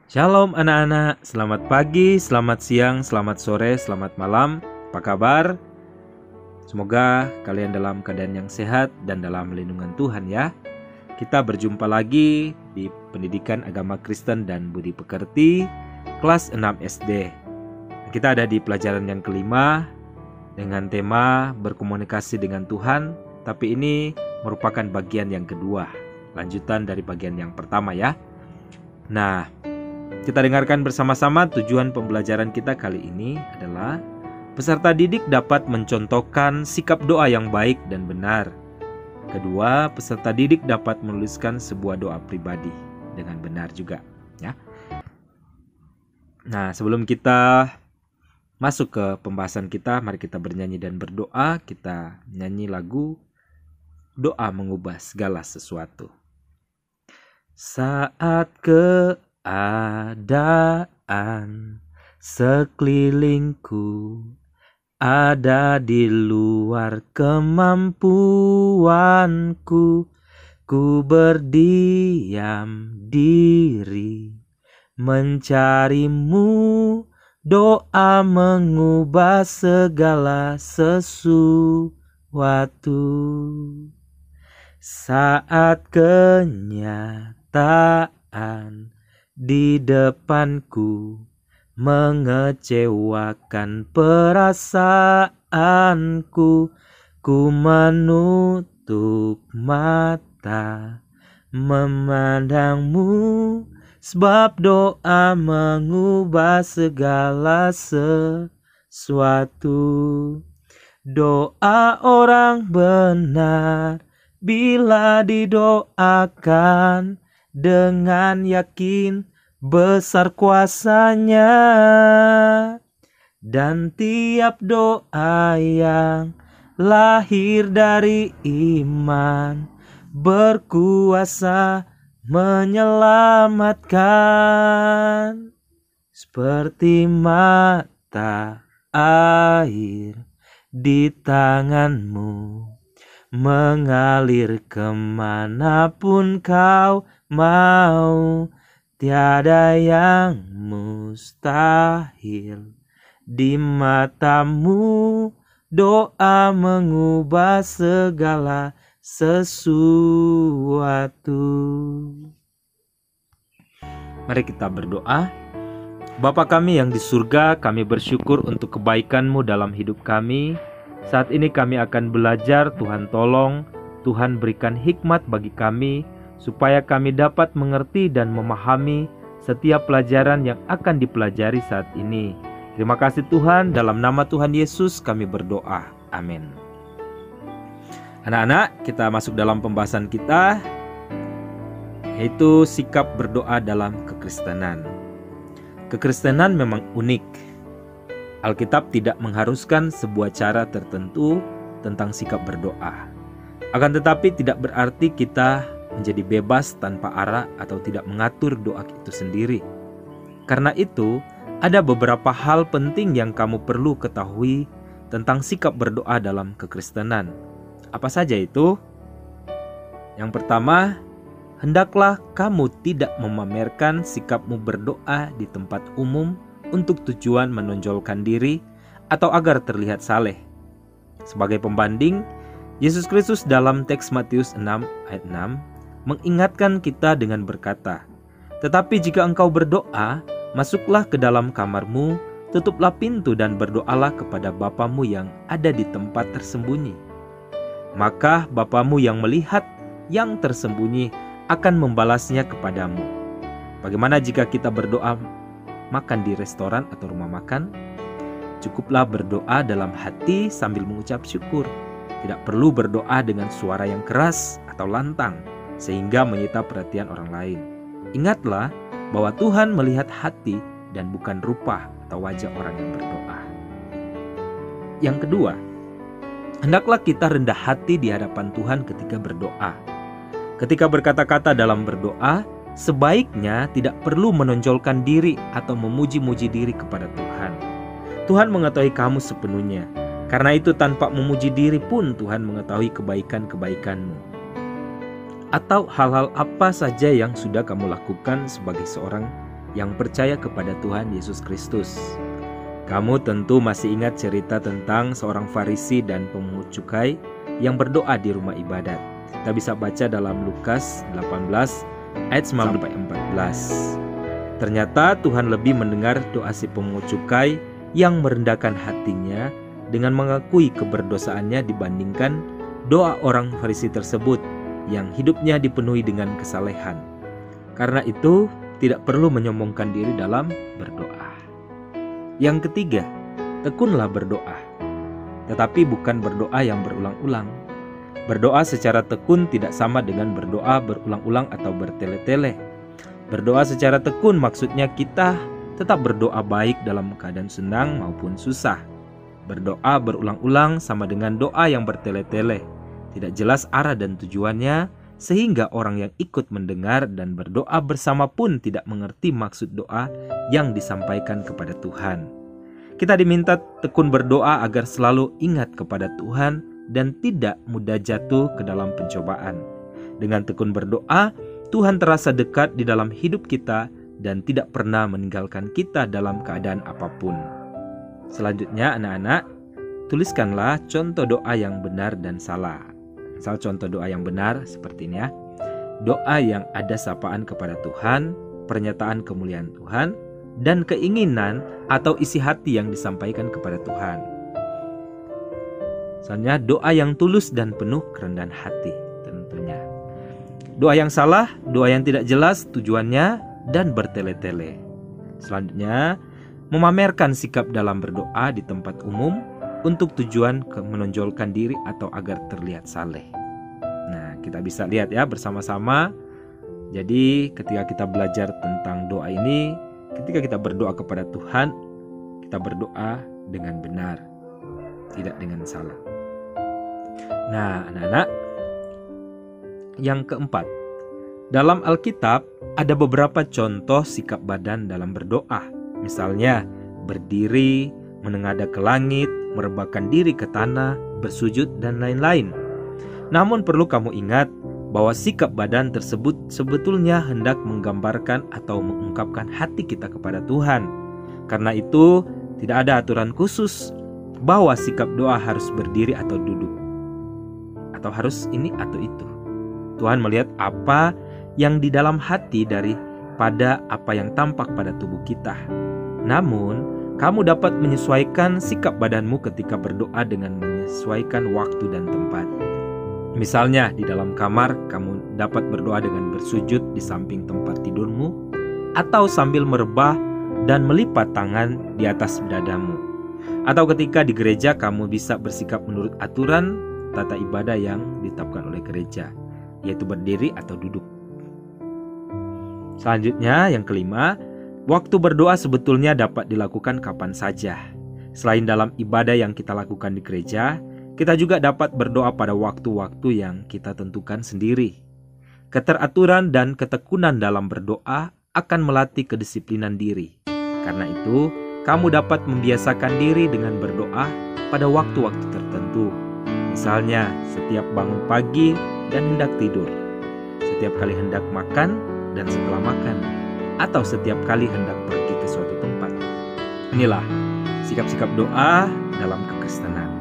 Shalom anak-anak, selamat pagi, selamat siang, selamat sore, selamat malam. Apa kabar? Semoga kalian dalam keadaan yang sehat dan dalam lindungan Tuhan ya. Kita berjumpa lagi di Pendidikan Agama Kristen dan Budi Pekerti kelas 6 SD. Kita ada di pelajaran yang kelima dengan tema berkomunikasi dengan Tuhan, tapi ini merupakan bagian yang kedua, lanjutan dari bagian yang pertama ya. Nah, kita dengarkan bersama-sama tujuan pembelajaran kita kali ini adalah peserta didik dapat mencontohkan sikap doa yang baik dan benar. Kedua, peserta didik dapat menuliskan sebuah doa pribadi dengan benar juga, ya. Nah, sebelum kita masuk ke pembahasan kita, mari kita bernyanyi dan berdoa. Kita nyanyi lagu Doa Mengubah Segala Sesuatu. Saat keadaan sekelilingku ada di luar kemampuanku, ku berdiam diri mencarimu. Doa mengubah segala sesuatu. Saat kenyataan di depanku mengecewakan perasaanku, ku menutup mata memandangmu, sebab doa mengubah segala sesuatu. Doa orang benar bila didoakan dengan yakin besar kuasanya, dan tiap doa yang lahir dari iman berkuasa menyelamatkan. Seperti mata air di tanganmu mengalir kemanapun kau mau, tiada yang mustahil di matamu. Doa mengubah segala sesuatu. Mari kita berdoa. Bapa kami yang di surga, kami bersyukur untuk kebaikan-Mu dalam hidup kami. Saat ini kami akan belajar, Tuhan tolong, Tuhan berikan hikmat bagi kami, supaya kami dapat mengerti dan memahami setiap pelajaran yang akan dipelajari saat ini. Terima kasih Tuhan, dalam nama Tuhan Yesus kami berdoa. Amin. Anak-anak, kita masuk dalam pembahasan kita, yaitu sikap berdoa dalam kekristenan. Kekristenan memang unik. Alkitab tidak mengharuskan sebuah cara tertentu tentang sikap berdoa. Akan tetapi tidak berarti kita menjadi bebas tanpa arah atau tidak mengatur doa itu sendiri. Karena itu, ada beberapa hal penting yang kamu perlu ketahui tentang sikap berdoa dalam kekristenan. Apa saja itu? Yang pertama, hendaklah kamu tidak memamerkan sikapmu berdoa di tempat umum untuk tujuan menonjolkan diri atau agar terlihat saleh. Sebagai pembanding, Yesus Kristus dalam teks Matius 6 ayat 6 mengingatkan kita dengan berkata, "Tetapi jika engkau berdoa, masuklah ke dalam kamarmu, tutuplah pintu dan berdoalah kepada Bapamu yang ada di tempat tersembunyi. Maka Bapamu yang melihat yang tersembunyi akan membalasnya kepadamu." Bagaimana jika kita berdoa makan di restoran atau rumah makan? Cukuplah berdoa dalam hati sambil mengucap syukur. Tidak perlu berdoa dengan suara yang keras atau lantang sehingga menyita perhatian orang lain. Ingatlah bahwa Tuhan melihat hati dan bukan rupa atau wajah orang yang berdoa. Yang kedua, hendaklah kita rendah hati di hadapan Tuhan ketika berdoa. Ketika berkata-kata dalam berdoa, sebaiknya tidak perlu menonjolkan diri atau memuji-muji diri kepada Tuhan. Tuhan mengetahui kamu sepenuhnya. Karena itu tanpa memuji diri pun Tuhan mengetahui kebaikan-kebaikanmu. Atau hal-hal apa saja yang sudah kamu lakukan sebagai seorang yang percaya kepada Tuhan Yesus Kristus. Kamu tentu masih ingat cerita tentang seorang Farisi dan pemungut cukai yang berdoa di rumah ibadat. Kita bisa baca dalam Lukas 18 ayat 9-14. Ternyata Tuhan lebih mendengar doa si pemungut cukai yang merendahkan hatinya dengan mengakui keberdosaannya dibandingkan doa orang Farisi tersebut yang hidupnya dipenuhi dengan kesalehan. Karena itu, tidak perlu menyombongkan diri dalam berdoa. Yang ketiga, tekunlah berdoa. Tetapi bukan berdoa yang berulang-ulang. Berdoa secara tekun tidak sama dengan berdoa berulang-ulang atau bertele-tele. Berdoa secara tekun maksudnya kita tetap berdoa baik dalam keadaan senang maupun susah. Berdoa berulang-ulang sama dengan doa yang bertele-tele. Tidak jelas arah dan tujuannya, sehingga orang yang ikut mendengar dan berdoa bersama pun tidak mengerti maksud doa yang disampaikan kepada Tuhan. Kita diminta tekun berdoa agar selalu ingat kepada Tuhan dan tidak mudah jatuh ke dalam pencobaan. Dengan tekun berdoa, Tuhan terasa dekat di dalam hidup kita dan tidak pernah meninggalkan kita dalam keadaan apapun. Selanjutnya anak-anak, tuliskanlah contoh doa yang benar dan salah. Misal contoh doa yang benar seperti ini ya. Doa yang ada sapaan kepada Tuhan, pernyataan kemuliaan Tuhan, dan keinginan atau isi hati yang disampaikan kepada Tuhan. Misalnya doa yang tulus dan penuh kerendahan hati tentunya. Doa yang salah, doa yang tidak jelas tujuannya dan bertele-tele. Selanjutnya, memamerkan sikap dalam berdoa di tempat umum untuk tujuan menonjolkan diri atau agar terlihat saleh. Nah, kita bisa lihat ya bersama-sama. Jadi ketika kita belajar tentang doa ini, ketika kita berdoa kepada Tuhan, kita berdoa dengan benar, tidak dengan salah. Nah, anak-anak, yang keempat, dalam Alkitab ada beberapa contoh sikap badan dalam berdoa. Misalnya, berdiri, menengadah ke langit, merebahkan diri ke tanah, bersujud, dan lain-lain. Namun perlu kamu ingat bahwa sikap badan tersebut sebetulnya hendak menggambarkan atau mengungkapkan hati kita kepada Tuhan. Karena itu, tidak ada aturan khusus bahwa sikap doa harus berdiri atau duduk, atau harus ini atau itu. Tuhan melihat apa yang di dalam hati daripada apa yang tampak pada tubuh kita. Namun, kamu dapat menyesuaikan sikap badanmu ketika berdoa dengan menyesuaikan waktu dan tempat. Misalnya, di dalam kamar, kamu dapat berdoa dengan bersujud di samping tempat tidurmu, atau sambil merebah dan melipat tangan di atas dadamu. Atau ketika di gereja, kamu bisa bersikap menurut aturan tata ibadah yang ditetapkan oleh gereja, yaitu berdiri atau duduk. Selanjutnya, yang kelima, waktu berdoa sebetulnya dapat dilakukan kapan saja. Selain dalam ibadah yang kita lakukan di gereja, kita juga dapat berdoa pada waktu-waktu yang kita tentukan sendiri. Keteraturan dan ketekunan dalam berdoa akan melatih kedisiplinan diri. Karena itu, kamu dapat membiasakan diri dengan berdoa pada waktu-waktu tertentu. Misalnya, setiap bangun pagi dan hendak tidur, setiap kali hendak makan dan setelah makan, atau setiap kali hendak pergi ke suatu tempat. Inilah sikap-sikap doa dalam kekristenan.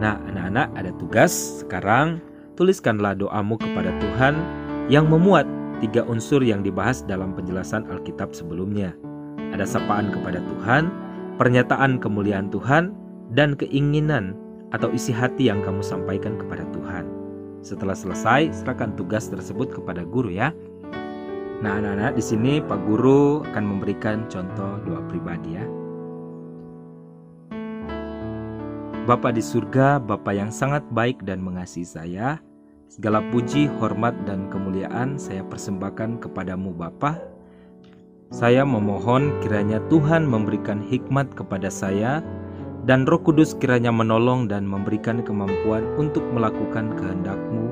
Nah, anak-anak, ada tugas sekarang. Tuliskanlah doamu kepada Tuhan yang memuat 3 unsur yang dibahas dalam penjelasan Alkitab sebelumnya. Ada sapaan kepada Tuhan, pernyataan kemuliaan Tuhan, dan keinginan atau isi hati yang kamu sampaikan kepada Tuhan. Setelah selesai, serahkan tugas tersebut kepada guru ya. Nah, anak-anak, di sini Pak Guru akan memberikan contoh doa pribadi ya. Bapa di surga, Bapa yang sangat baik dan mengasihi saya, segala puji, hormat, dan kemuliaan saya persembahkan kepadamu Bapa. Saya memohon kiranya Tuhan memberikan hikmat kepada saya, dan Roh Kudus kiranya menolong dan memberikan kemampuan untuk melakukan kehendak-Mu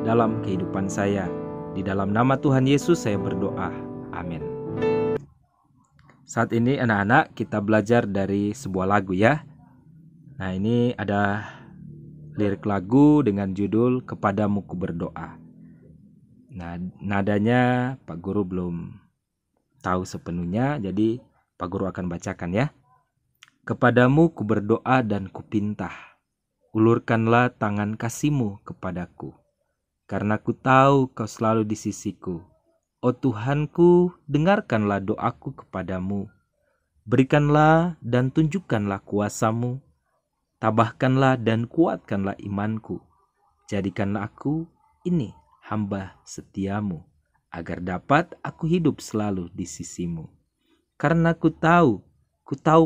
dalam kehidupan saya. Di dalam nama Tuhan Yesus saya berdoa. Amin. Saat ini anak-anak kita belajar dari sebuah lagu ya. Nah, ini ada lirik lagu dengan judul Kepadamu Ku Berdoa. Nah, nadanya Pak Guru belum tahu sepenuhnya, jadi Pak Guru akan bacakan ya. Kepadamu ku berdoa dan kupinta, ulurkanlah tangan kasih-Mu kepadaku, karena ku tahu Kau selalu di sisiku. Oh Tuhanku, dengarkanlah doaku kepadamu. Berikanlah dan tunjukkanlah kuasa-Mu. Tabahkanlah dan kuatkanlah imanku. Jadikanlah aku ini hamba setiamu, agar dapat aku hidup selalu di sisimu. Karena ku tahu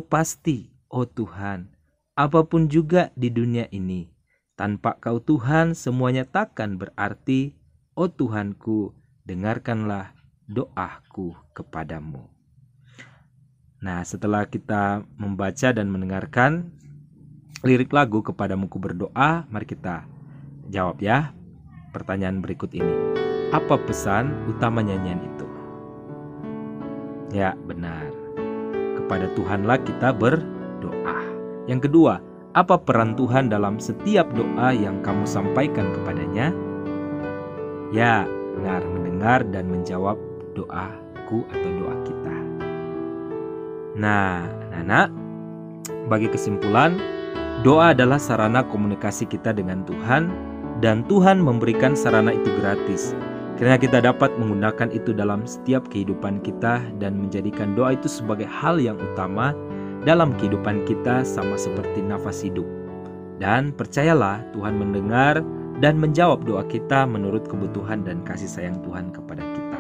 pasti, oh Tuhan, apapun juga di dunia ini, tanpa Kau Tuhan semuanya takkan berarti. Oh Tuhanku, dengarkanlah doaku kepadamu. Nah, setelah kita membaca dan mendengarkan lirik lagu Kepadamu ku berdoa, mari kita jawab ya pertanyaan berikut ini. Apa pesan utama nyanyian itu? Ya, benar. Kepada Tuhanlah kita berdoa. Yang kedua, apa peran Tuhan dalam setiap doa yang kamu sampaikan kepadanya? Ya, benar, mendengar dan menjawab doaku atau doa kita. Nah, anak-anak, bagi kesimpulan, doa adalah sarana komunikasi kita dengan Tuhan, dan Tuhan memberikan sarana itu gratis. Karena kita dapat menggunakan itu dalam setiap kehidupan kita dan menjadikan doa itu sebagai hal yang utama dalam kehidupan kita, sama seperti nafas hidup. Dan percayalah, Tuhan mendengar dan menjawab doa kita menurut kebutuhan dan kasih sayang Tuhan kepada kita.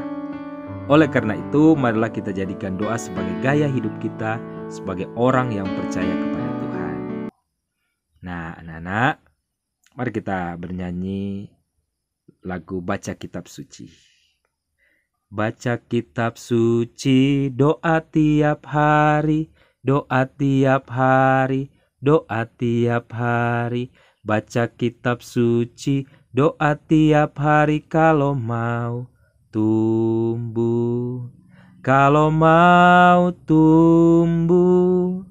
Oleh karena itu, marilah kita jadikan doa sebagai gaya hidup kita sebagai orang yang percaya kepada Tuhan. Nah, anak-anak, mari kita bernyanyi lagu Baca Kitab Suci. Baca kitab suci, doa tiap hari, doa tiap hari, doa tiap hari. Baca kitab suci, doa tiap hari kalau mau tumbuh. Kalau mau tumbuh,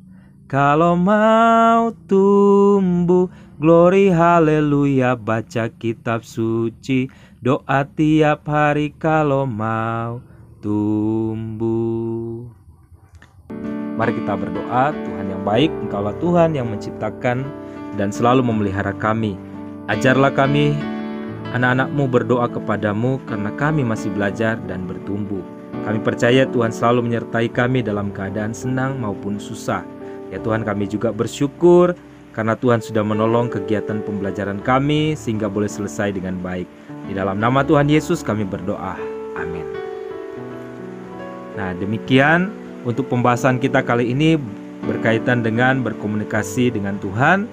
kalau mau tumbuh, glory haleluya. Baca kitab suci, doa tiap hari kalau mau tumbuh. Mari kita berdoa. Tuhan yang baik, Engkaulah Tuhan yang menciptakan dan selalu memelihara kami. Ajarlah kami, anak-anak-Mu, berdoa kepadamu, karena kami masih belajar dan bertumbuh. Kami percaya Tuhan selalu menyertai kami dalam keadaan senang maupun susah. Ya Tuhan, kami juga bersyukur karena Tuhan sudah menolong kegiatan pembelajaran kami sehingga boleh selesai dengan baik. Di dalam nama Tuhan Yesus kami berdoa. Amin. Nah, demikian untuk pembahasan kita kali ini berkaitan dengan berkomunikasi dengan Tuhan.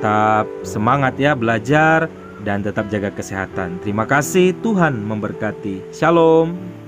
Tetap semangat ya belajar dan tetap jaga kesehatan. Terima kasih, Tuhan memberkati. Shalom.